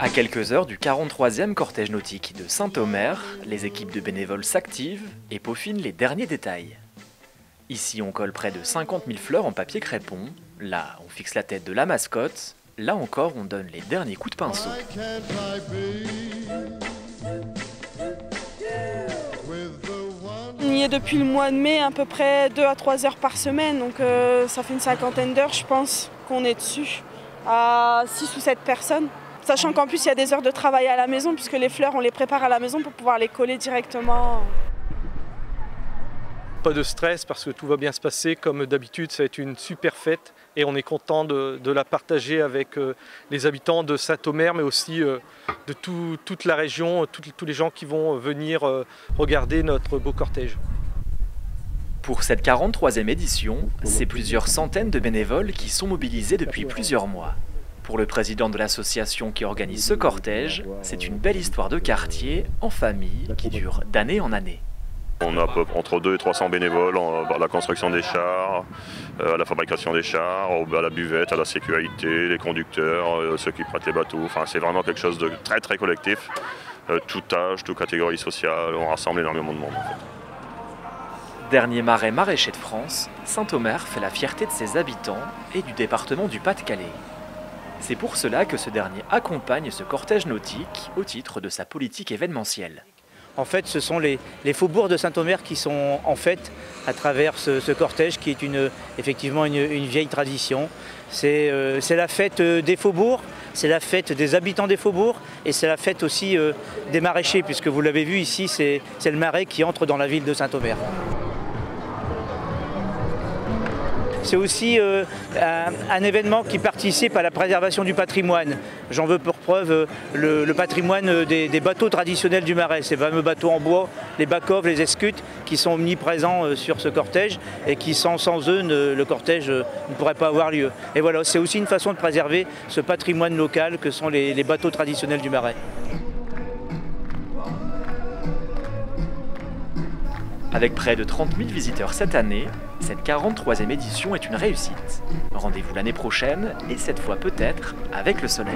À quelques heures du 43e cortège nautique de Saint-Omer, les équipes de bénévoles s'activent et peaufinent les derniers détails. Ici, on colle près de 50 000 fleurs en papier crépon. Là, on fixe la tête de la mascotte. Là encore, on donne les derniers coups de pinceau. On y est depuis le mois de mai, à peu près 2 à 3 heures par semaine. Donc ça fait une cinquantaine d'heures, je pense, qu'on est dessus, à 6 ou 7 personnes. Sachant qu'en plus, il y a des heures de travail à la maison, puisque les fleurs, on les prépare à la maison pour pouvoir les coller directement. Pas de stress parce que tout va bien se passer. Comme d'habitude, ça va être une super fête et on est content de la partager avec les habitants de Saint-Omer, mais aussi de toute la région, tous les gens qui vont venir regarder notre beau cortège. Pour cette 43e édition, c'est plusieurs centaines de bénévoles qui sont mobilisés depuis plusieurs mois. Pour le président de l'association qui organise ce cortège, c'est une belle histoire de quartier, en famille, qui dure d'année en année. On a entre 200 et 300 bénévoles à la construction des chars, à la fabrication des chars, à la buvette, à la sécurité, les conducteurs, ceux qui prêtent les bateaux. Enfin, c'est vraiment quelque chose de très très collectif. Tout âge, toute catégorie sociale, on rassemble énormément de monde en fait. Dernier marais maraîcher de France, Saint-Omer fait la fierté de ses habitants et du département du Pas-de-Calais. C'est pour cela que ce dernier accompagne ce cortège nautique au titre de sa politique événementielle. En fait, ce sont les faubourgs de Saint-Omer qui sont en fête à travers ce cortège qui est effectivement une vieille tradition. C'est la fête des faubourgs, c'est la fête des habitants des faubourgs et c'est la fête aussi des maraîchers, puisque vous l'avez vu ici, c'est le marais qui entre dans la ville de Saint-Omer. C'est aussi un événement qui participe à la préservation du patrimoine. J'en veux pour preuve le patrimoine des bateaux traditionnels du Marais, ces fameux bateaux en bois, les bacoves, les escutes, qui sont omniprésents sur ce cortège et qui sans eux, le cortège ne pourrait pas avoir lieu. Et voilà, c'est aussi une façon de préserver ce patrimoine local que sont les bateaux traditionnels du Marais. Avec près de 30 000 visiteurs cette année, cette 43e édition est une réussite. Rendez-vous l'année prochaine et cette fois peut-être avec le soleil.